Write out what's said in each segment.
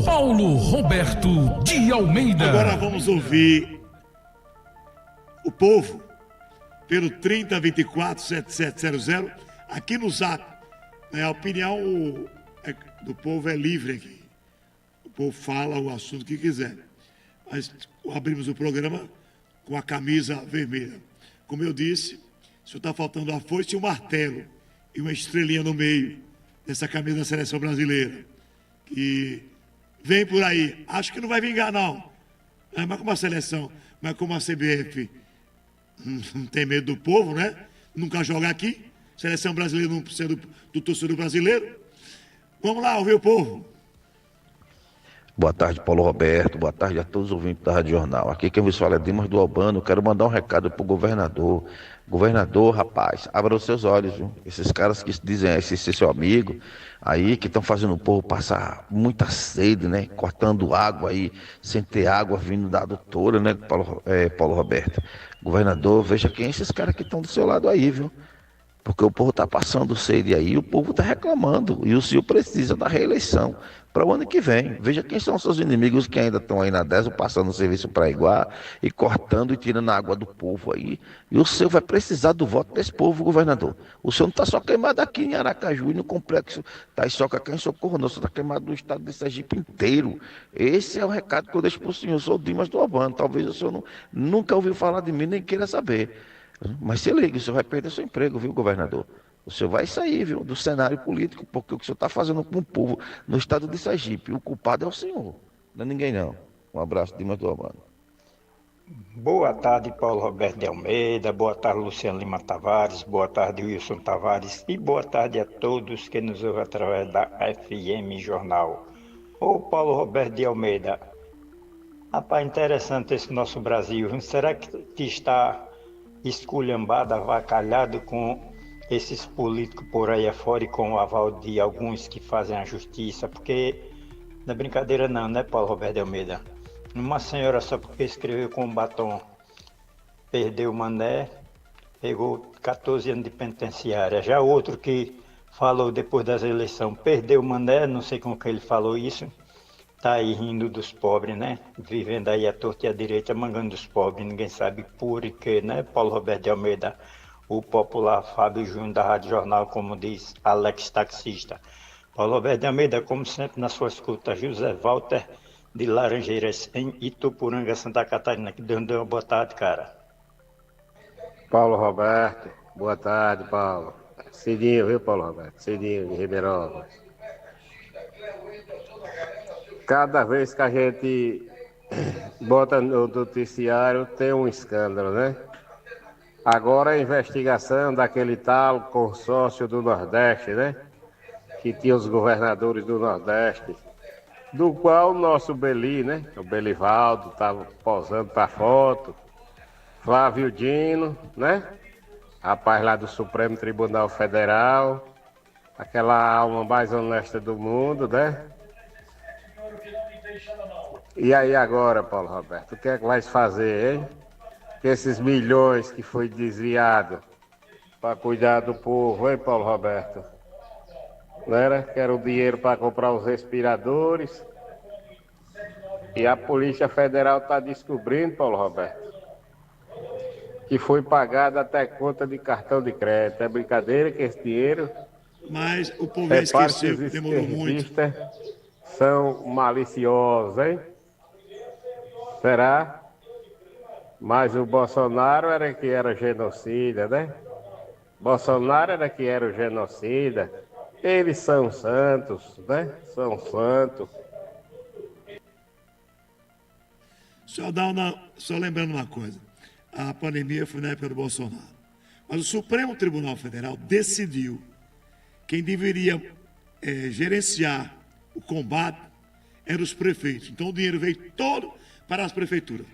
Paulo Roberto de Almeida. Agora vamos ouvir o povo pelo 3024-7700 aqui no Zap. A opinião do povo é livre aqui. O povo fala o assunto que quiser. Mas abrimos o programa com a camisa vermelha. Como eu disse, só está faltando a foice e o martelo e uma estrelinha no meio dessa camisa da seleção brasileira. Que vem por aí. Acho que não vai vingar, não. Mas como a seleção, mas como a CBF não tem medo do povo, né? Nunca joga aqui. Seleção brasileira não precisa do torcedor brasileiro. Vamos lá, ouvir o povo. Boa tarde, Paulo Roberto. Boa tarde a todos os ouvintes da Rádio Jornal. Aqui quem vos fala é Dimas do Albano. Quero mandar um recado pro governador. Governador, rapaz, abra os seus olhos, viu? Esses caras que dizem ser seu amigo, aí que estão fazendo o povo passar muita sede, né? Cortando água aí, sem ter água vindo da adutora, né, Paulo Roberto? Governador, veja quem é esses caras que estão do seu lado aí, viu? Porque o povo está passando sede aí, o povo está reclamando, e o senhor precisa da reeleição para o ano que vem. Veja quem são seus inimigos que ainda estão aí na 10, passando o serviço para igual e cortando e tirando a água do povo aí. E o senhor vai precisar do voto desse povo, governador. O senhor não está só queimado aqui em Aracaju e no complexo Taissoca, aqui em Socorro, não. O senhor está queimado no estado de Sergipe inteiro. Esse é o recado que eu deixo para o senhor. Eu sou o Dimas do Albano. Talvez o senhor nunca ouviu falar de mim, nem queira saber. Mas se ligue, o senhor vai perder seu emprego, viu, governador? O senhor vai sair, viu, do cenário político, porque o que o senhor está fazendo com o povo no estado de Sergipe, o culpado é o senhor, não é ninguém não. Um abraço, Dimas do Albano. Boa tarde, Paulo Roberto de Almeida, boa tarde, Luciano Lima Tavares, boa tarde, Wilson Tavares, e boa tarde a todos que nos ouvem através da FM Jornal. Ô Paulo Roberto de Almeida, rapaz, interessante esse nosso Brasil, será que está esculhambado, avacalhado com esses políticos por aí afora e com o aval de alguns que fazem a justiça? Porque não é brincadeira não, né, Paulo Roberto de Almeida? Uma senhora só porque escreveu com batom perdeu o mané, pegou 14 anos de penitenciária. Já outro que falou depois das eleições, perdeu o mané, não sei como que ele falou isso, tá aí rindo dos pobres, né? Vivendo aí à torta e à direita, mangando dos pobres, ninguém sabe por quê, né? Paulo Roberto de Almeida, o popular Fábio Júnior da Rádio Jornal, como diz Alex Taxista. Paulo Roberto de Almeida, como sempre, na sua escuta, José Walter de Laranjeiras, em Itupuranga, Santa Catarina, que Deus deu uma boa tarde, cara. Paulo Roberto, boa tarde, Paulo. Cidinho, viu, Paulo Roberto? Cidinho de Ribeirão. Cada vez que a gente bota no noticiário tem um escândalo, né? Agora a investigação daquele tal consórcio do Nordeste, né? Que tinha os governadores do Nordeste, do qual o nosso Beli, né? O Belivaldo estava posando para foto. Flávio Dino, né? Rapaz lá do Supremo Tribunal Federal, aquela alma mais honesta do mundo, né? E aí agora, Paulo Roberto, o que é que vai fazer, hein? Que esses milhões que foi desviado para cuidar do povo, hein, Paulo Roberto? Não era? Que era o dinheiro para comprar os respiradores. E a Polícia Federal está descobrindo, Paulo Roberto, que foi pagado até conta de cartão de crédito. É brincadeira que esse dinheiro... Mas o povo esqueceu, demorou muito. São maliciosos, hein? Será? Mas o Bolsonaro era que era genocida, né? Bolsonaro era que era o genocida. Eles são santos, né? São santos. Só lembrando uma coisa. A pandemia foi na época do Bolsonaro. Mas o Supremo Tribunal Federal decidiu quem deveria gerenciar o combate eram os prefeitos. Então o dinheiro veio todo para as prefeituras.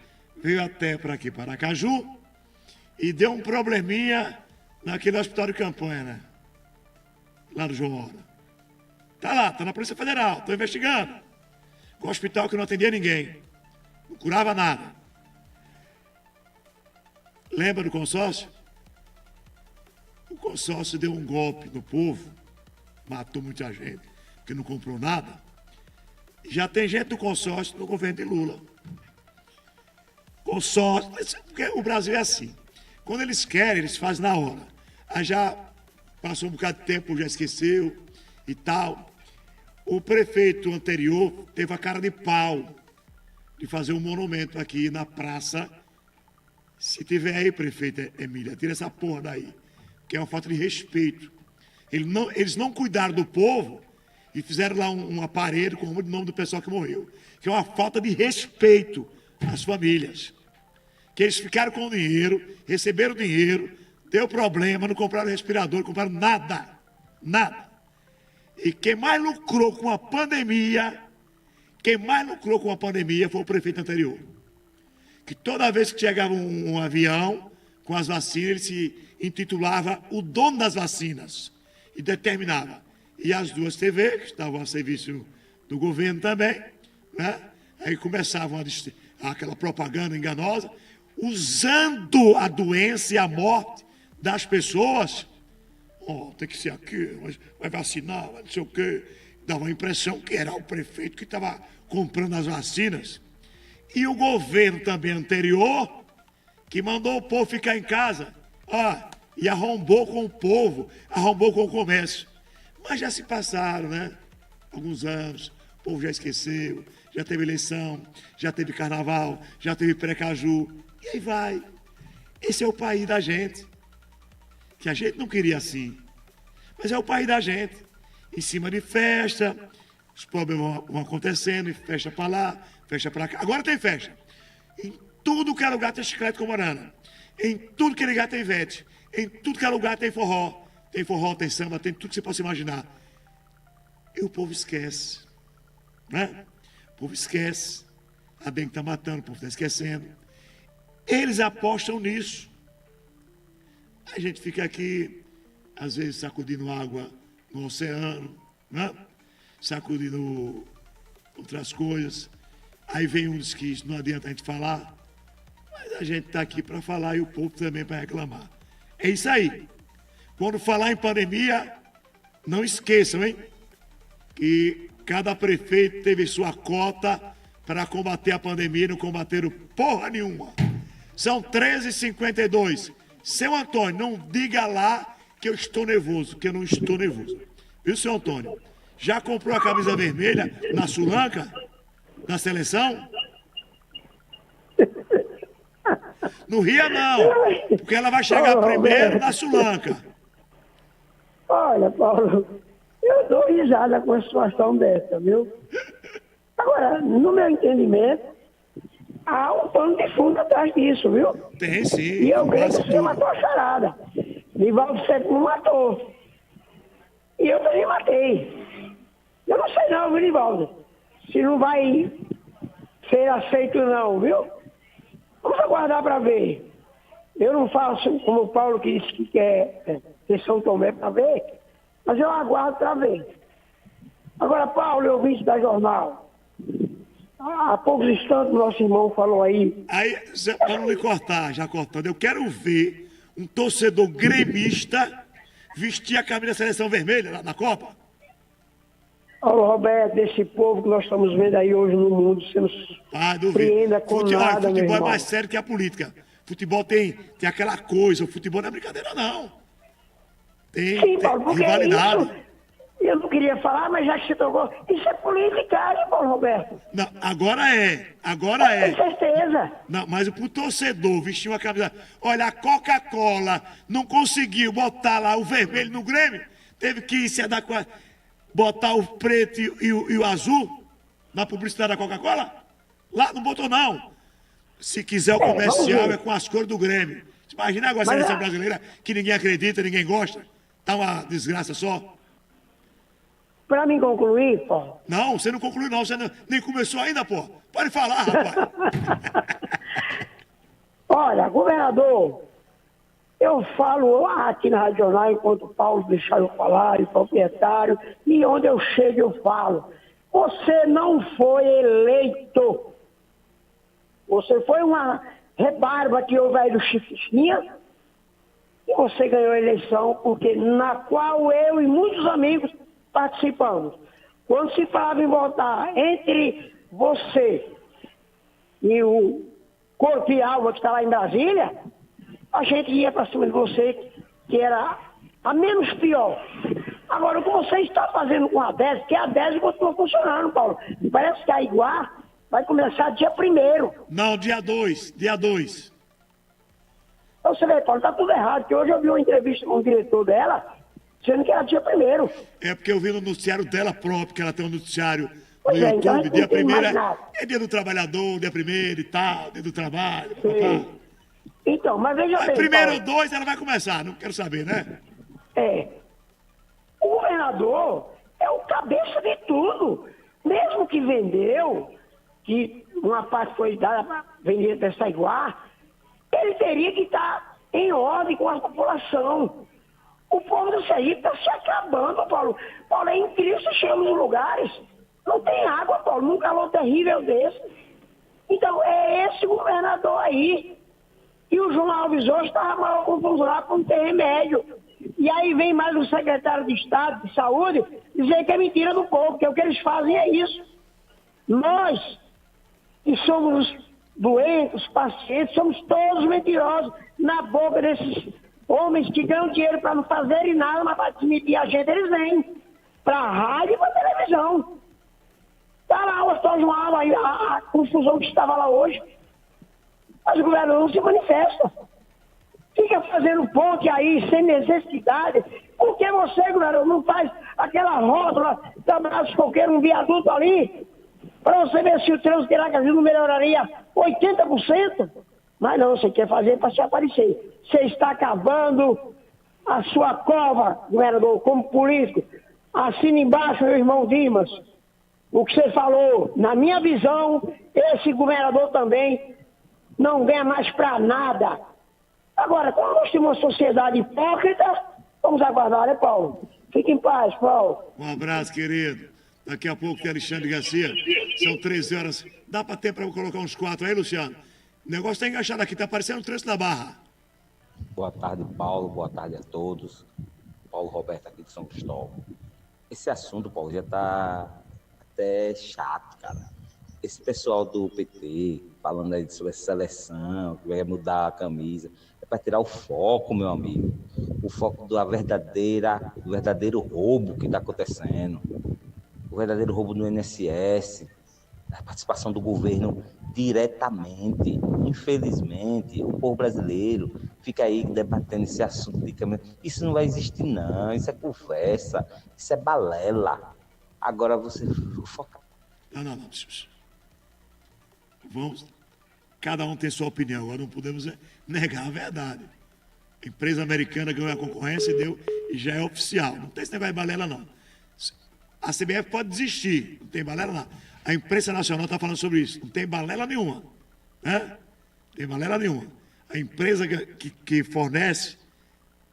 Veio até para aqui, para Aracaju, e deu um probleminha naquele hospital de campanha, né? Lá no João Hora. Tá lá, tá na Polícia Federal, estou investigando. Com um hospital que não atendia ninguém. Não curava nada. Lembra do consórcio? O consórcio deu um golpe no povo, matou muita gente, porque não comprou nada. Já tem gente do consórcio no governo de Lula. Consórcio, porque o Brasil é assim. Quando eles querem, eles fazem na hora. Aí já passou um bocado de tempo, já esqueceu e tal. O prefeito anterior teve a cara de pau de fazer um monumento aqui na praça. Se tiver aí, prefeito Emília, tira essa porra daí, que é uma falta de respeito. Eles não cuidaram do povo e fizeram lá um aparelho com o nome do pessoal que morreu, que é uma falta de respeito às famílias. Que eles ficaram com o dinheiro, receberam dinheiro, deu problema, não compraram respirador, não compraram nada, nada. E quem mais lucrou com a pandemia, foi o prefeito anterior. Que toda vez que chegava um avião com as vacinas, ele se intitulava o dono das vacinas e determinava. E as duas TV, que estavam a serviço do governo também, né? Aí começavam aquela propaganda enganosa, usando a doença e a morte das pessoas. Tem que ser aqui, vai vacinar, não sei o quê. Dava a impressão que era o prefeito que estava comprando as vacinas. E o governo também anterior, que mandou o povo ficar em casa, e arrombou com o povo, arrombou com o comércio. Mas já se passaram, né? Alguns anos, o povo já esqueceu, já teve eleição, já teve carnaval, já teve pré-caju, e aí vai. Esse é o país da gente, que a gente não queria assim, mas é o país da gente. Em cima de festa, os problemas vão acontecendo, e festa para lá, festa para cá. Agora tem festa. Em tudo que é lugar tem chiclete com banana. Em tudo que é lugar tem vete. Em tudo que é lugar tem forró. Tem forró, tem samba, tem tudo que você possa imaginar. E o povo esquece. Né? O povo esquece. A dengue está matando, o povo está esquecendo. Eles apostam nisso. A gente fica aqui, às vezes, sacudindo água no oceano, né? Sacudindo outras coisas. Aí vem uns que não adianta a gente falar, mas a gente está aqui para falar e o povo também para reclamar. É isso aí. Quando falar em pandemia, não esqueçam, hein? Que cada prefeito teve sua cota para combater a pandemia e não combateram porra nenhuma. São 13h52. Seu Antônio, não diga lá que eu estou nervoso, que eu não estou nervoso. Viu, seu Antônio? Já comprou a camisa vermelha na Sulanca? Na seleção? Não ria não, porque ela vai chegar primeiro na Sulanca. Olha, Paulo, eu dou risada com uma situação dessa, viu? Agora, no meu entendimento, há um pano de fundo atrás disso, viu? Tem sim. E eu creio que você matou a charada. Nivaldo Seco não matou. E eu também matei. Eu não sei não, viu, Nivaldo? Se não vai ser aceito não, viu? Vamos aguardar para ver. Eu não faço como o Paulo que disse que quer ter São Tomé para ver, mas eu aguardo para ver. Agora, Paulo, eu vi da jornal. Há poucos instantes, nosso irmão falou aí. Aí, para não me cortar, já cortando, eu quero ver um torcedor gremista vestir a camisa da seleção vermelha lá na Copa. Paulo Roberto, desse povo que nós estamos vendo aí hoje no mundo, você não surpreenda com nada, meu futebol é irmão. mais sério que a política. Futebol tem aquela coisa, o futebol não é brincadeira, não. Tem Paulo, porque rivalidade. isso, eu não queria falar, mas já que você tocou, isso é politicagem, Paulo Roberto. Não, agora é. Com certeza. Não, mas pro torcedor vestir uma camisa... Olha, a Coca-Cola não conseguiu botar lá o vermelho no Grêmio, teve que se adequar, botar o preto e o azul na publicidade da Coca-Cola? Lá não botou, não. Se quiser o comercial é com as cores do Grêmio. Imagina agora a seleção brasileira que ninguém acredita, ninguém gosta. Tá uma desgraça só. Para mim concluir, Paulo. Não, você não concluiu não, você nem começou ainda, pô. Pode falar, rapaz. Olha, governador, eu falo aqui na Rádio Jornal, enquanto o Paulo deixar eu falar, e o proprietário, e onde eu chego eu falo. Você não foi eleito. Você foi uma rebarba que houve aí do Chifrinha, e você ganhou a eleição, porque na qual eu e muitos amigos participamos. quando se falava em votar entre você e o Corpo e Alva, que está lá em Brasília, a gente ia para cima de você, que era a menos pior. Agora, o que você está fazendo com a DES, que a DES continua funcionando, Paulo. E parece que a Iguá vai começar dia 1º. Não, dia 2. Então você vê, Paulo, está tudo errado, porque hoje eu vi uma entrevista com o diretor dela, dizendo que era dia 1º. É porque eu vi no noticiário dela próprio, que ela tem um noticiário no Pois é, então a YouTube, gente dia não tem 1º mais nada. é dia do trabalhador, dia 1º e tal, dia do trabalho. Sim. Então, mas veja Mas bem, primeiro Paulo, 2 ela vai começar, não quero saber, né? O governador é o cabeça de tudo. Mesmo que vendeu, que uma parte foi dada para vender dessa Iguá, ele teria que estar em ordem com a população. O povo do Sergipe está se acabando, Paulo. Paulo, é incrível, você chega nos lugares, não tem água, Paulo, num calor terrível desse. Então, é esse governador aí. E o João Alves hoje está maior confusão lá com não tem remédio. E aí vem mais o secretário de Estado de Saúde dizer que é mentira do povo, que o que eles fazem é isso. Nós, que somos os doentes, os pacientes, somos todos mentirosos na boca desses homens que ganham dinheiro para não fazerem nada, mas para desmentir a gente eles vêm. Para a rádio e para a televisão. Está lá o Hospital João Alves, a confusão que estava lá hoje. Mas o governador não se manifesta. Fica fazendo ponte aí sem necessidade. Por que você, governador, não faz aquela rótula da Braços Coqueiro, um viaduto ali, para você ver se o trânsito de Aracaju não melhoraria 80%? Mas não, você quer fazer para se aparecer. Você está acabando a sua cova, governador, como político. Assina embaixo, meu irmão Dimas, o que você falou. Na minha visão, esse governador também não ganha mais para nada. Agora, como nós temos uma sociedade hipócrita, vamos aguardar, né, Paulo? Fique em paz, Paulo. Um abraço, querido. Daqui a pouco tem Alexandre Garcia. São 13 horas. Dá para ter para eu colocar uns 4 aí, Luciano? O negócio está engaixado aqui, tá parecendo um trecho da Barra. Boa tarde, Paulo. Boa tarde a todos. Paulo Roberto aqui de São Cristóvão. Esse assunto, Paulo, já tá até chato, cara. Esse pessoal do PT falando aí sobre essa seleção, que vai mudar a camisa, é para tirar o foco, meu amigo. O foco do verdadeiro roubo que está acontecendo. O verdadeiro roubo no INSS, a participação do governo diretamente. Infelizmente, o povo brasileiro fica aí debatendo esse assunto de câmera. Isso não vai existir, não. Isso é conversa. Isso é balela. Agora você foca. Não. Vamos. Cada um tem sua opinião. Agora não podemos negar a verdade. A empresa americana ganhou a concorrência e deu, e já é oficial. Não tem esse negócio de balela, não. A CBF pode desistir. Não tem balela, não. A imprensa nacional está falando sobre isso. Não tem balela nenhuma. Né? Não tem balela nenhuma. A empresa que fornece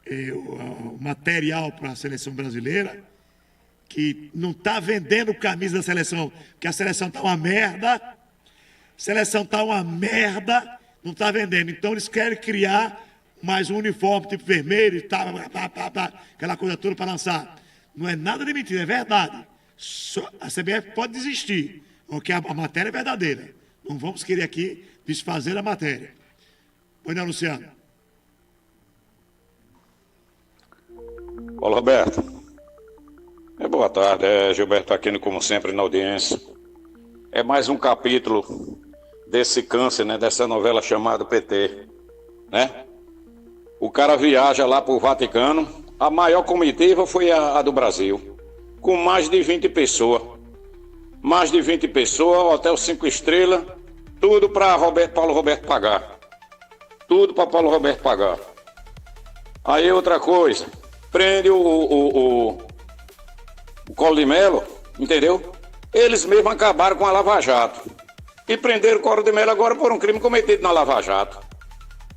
o material para a seleção brasileira, que não está vendendo camisa da seleção, porque a seleção está uma merda. A seleção está uma merda, não está vendendo. Então eles querem criar mais um uniforme tipo vermelho e tal, aquela coisa toda para lançar. Não é nada de mentira, é verdade. A CBF pode desistir, porque a matéria é verdadeira. Não vamos querer aqui desfazer a matéria. Pois não, Luciano? Paulo Roberto. Boa tarde, Gilberto Aquino, como sempre, na audiência. É mais um capítulo desse câncer, né, dessa novela chamada PT, né? O cara viaja lá para o Vaticano, a maior comitiva foi a do Brasil, com mais de 20 pessoas. Mais de 20 pessoas, hotel 5 estrelas, tudo para Paulo Roberto pagar. Tudo para Paulo Roberto pagar. Aí outra coisa, prende o Collor de Mello, entendeu? Eles mesmos acabaram com a Lava Jato. E prenderam o Collor de Mello agora por um crime cometido na Lava Jato.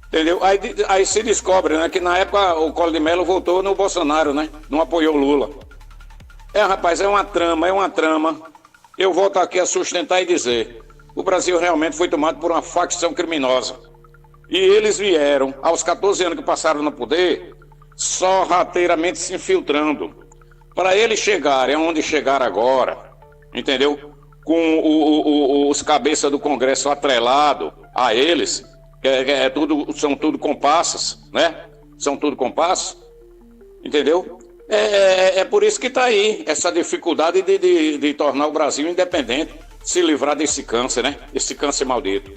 Entendeu? Aí se descobre, né, que na época o Collor de Mello votou no Bolsonaro, né? Não apoiou o Lula. Rapaz, é uma trama. Eu volto aqui a sustentar e dizer: o Brasil realmente foi tomado por uma facção criminosa. E eles vieram, aos 14 anos que passaram no poder, sorrateiramente se infiltrando. Para eles chegarem onde chegaram agora, entendeu? Com os cabeças do Congresso atrelado a eles, são tudo comparsas, né? São tudo comparsas, entendeu? É por isso que está aí essa dificuldade de tornar o Brasil independente, se livrar desse câncer, né? Esse câncer maldito.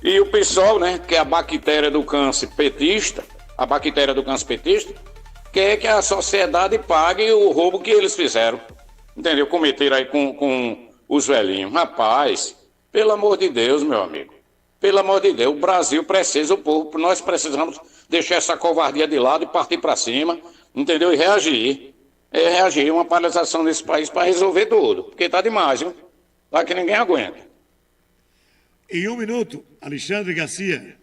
E o PSOL, né? Que é a bactéria do câncer petista, quer que a sociedade pague o roubo que eles fizeram, entendeu? Cometeram aí com os velhinhos. Rapaz, pelo amor de Deus, meu amigo, pelo amor de Deus, o Brasil precisa, o povo, nós precisamos deixar essa covardia de lado e partir para cima, entendeu? E reagir. Reagir uma paralisação nesse país para resolver tudo, porque tá demais, viu? Tá que ninguém aguenta. Em 1 minuto, Alexandre Garcia.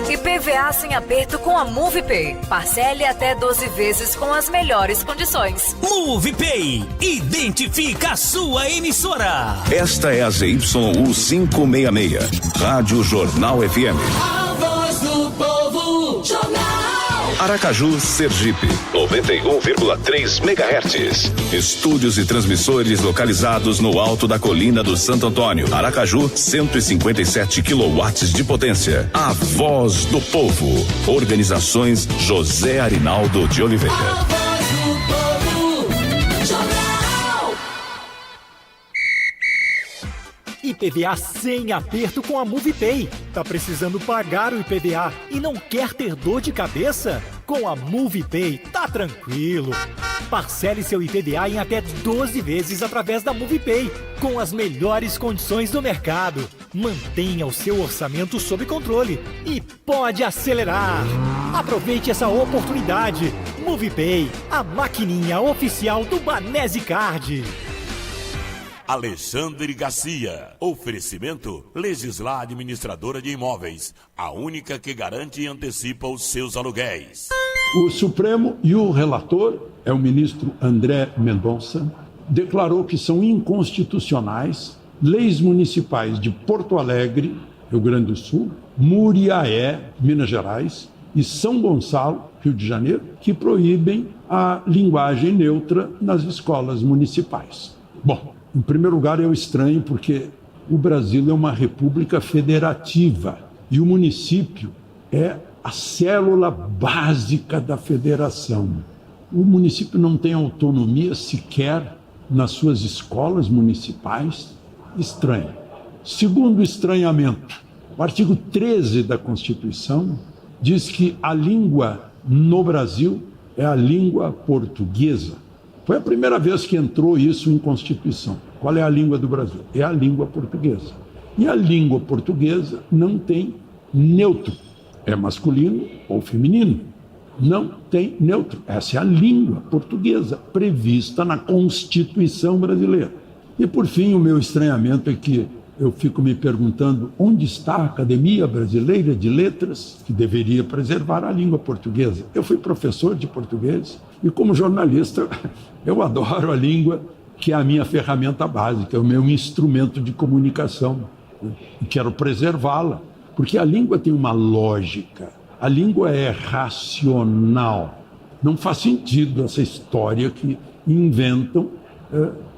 IPVA sem aperto com a MovePay. Parcele até 12 vezes com as melhores condições. MovePay. Identifica a sua emissora. Esta é a ZYU 566. Rádio Jornal FM. A voz do povo. Jornal. Aracaju, Sergipe, 91,3 MHz. Estúdios e transmissores localizados no alto da colina do Santo Antônio. Aracaju, 157 kW de potência. A voz do povo. Organizações José Arinaldo de Oliveira. A voz do povo. Jornal. IPVA sem aperto com a MovePay. Tá precisando pagar o IPVA e não quer ter dor de cabeça? Com a MovePay, tá tranquilo. Parcele seu IPVA em até 12 vezes através da MovePay, com as melhores condições do mercado. Mantenha o seu orçamento sob controle e pode acelerar. Aproveite essa oportunidade. MovePay, a maquininha oficial do Banese Card. Alexandre Garcia. Oferecimento Legislar Administradora de Imóveis, a única que garante e antecipa os seus aluguéis. O Supremo e o relator, é o ministro André Mendonça, declarou que são inconstitucionais leis municipais de Porto Alegre, Rio Grande do Sul, Muriaé, Minas Gerais, e São Gonçalo, Rio de Janeiro, que proíbem a linguagem neutra nas escolas municipais. Bom, em primeiro lugar, eu estranho porque o Brasil é uma república federativa e o município é a célula básica da federação. O município não tem autonomia sequer nas suas escolas municipais. Estranho. Segundo estranhamento, o artigo 13 da Constituição diz que a língua no Brasil é a língua portuguesa. Foi a primeira vez que entrou isso em Constituição. Qual é a língua do Brasil? É a língua portuguesa. E a língua portuguesa não tem neutro. É masculino ou feminino. Não tem neutro. Essa é a língua portuguesa prevista na Constituição brasileira. E, por fim, o meu estranhamento é que eu fico me perguntando onde está a Academia Brasileira de Letras, que deveria preservar a língua portuguesa. Eu fui professor de português e, como jornalista, eu adoro a língua, que é a minha ferramenta básica, é o meu instrumento de comunicação. E quero preservá-la, porque a língua tem uma lógica, a língua é racional. Não faz sentido essa história que inventam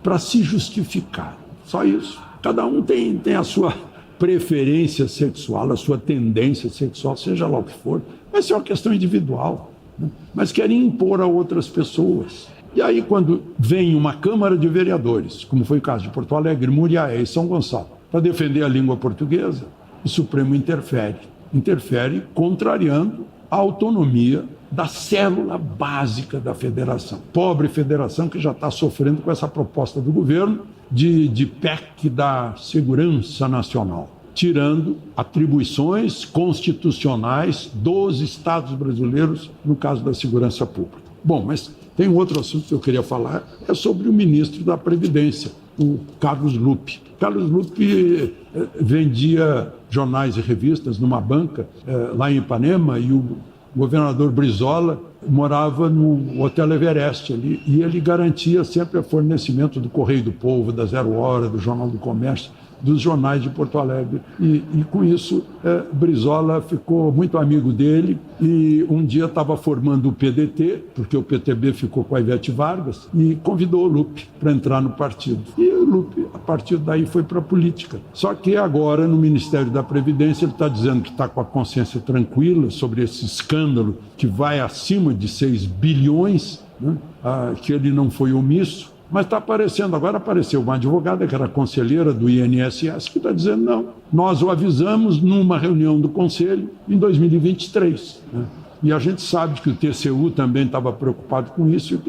para se justificar. Só isso. Cada um tem a sua preferência sexual, a sua tendência sexual, seja lá o que for. Vai ser uma questão individual, né? Mas querem impor a outras pessoas. E aí, quando vem uma Câmara de Vereadores, como foi o caso de Porto Alegre, Muriaé e São Gonçalo, para defender a língua portuguesa, o Supremo interfere contrariando a autonomia da célula básica da federação. Pobre federação que já está sofrendo com essa proposta do governo de PEC da segurança nacional, tirando atribuições constitucionais dos estados brasileiros no caso da segurança pública. Bom, mas tem um outro assunto que eu queria falar, é sobre o ministro da Previdência, o Carlos Lupe. Carlos Lupe vendia jornais e revistas numa banca lá em Ipanema e o governador Brizola morava no Hotel Everest ali e ele garantia sempre o fornecimento do Correio do Povo, da Zero Hora, do Jornal do Comércio. dos jornais de Porto Alegre. E com isso, Brizola ficou muito amigo dele e um dia estava formando o PDT, porque o PTB ficou com a Ivete Vargas, e convidou o Lupe para entrar no partido. E o Lupe, a partir daí, foi para a política. Só que agora, no Ministério da Previdência, ele está dizendo que está com a consciência tranquila sobre esse escândalo que vai acima de 6 bilhões, né? Que ele não foi omisso. Mas está aparecendo, agora apareceu uma advogada que era conselheira do INSS que está dizendo não, nós o avisamos numa reunião do Conselho em 2023. Né? E a gente sabe que o TCU também estava preocupado com isso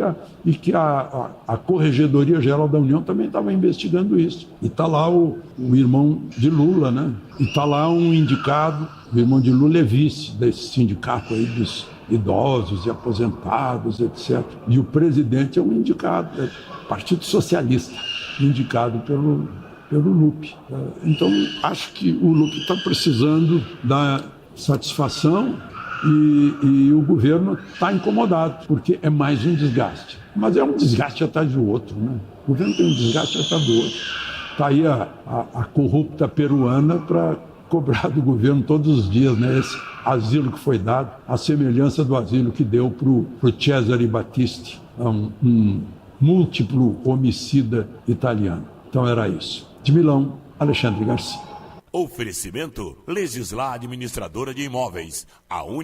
e que a Corregedoria Geral da União também estava investigando isso. E está lá o irmão de Lula, né? E está lá um indicado, o irmão de Lula é vice desse sindicato aí dos idosos e aposentados, etc. E o presidente é um indicado, Partido Socialista, indicado pelo Lupe. Então, acho que o Lupe está precisando da satisfação e o governo está incomodado, porque é mais um desgaste. Mas é um desgaste atrás do outro, né? O governo tem um desgaste atrás do outro. Está aí a corrupta peruana para cobrar do governo todos os dias, né? Esse asilo que foi dado, a semelhança do asilo que deu para o Cesare Battisti, um múltiplo homicida italiano. Então era isso. De Milão, Alexandre Garcia. Oferecimento Legislar Administradora de Imóveis, a única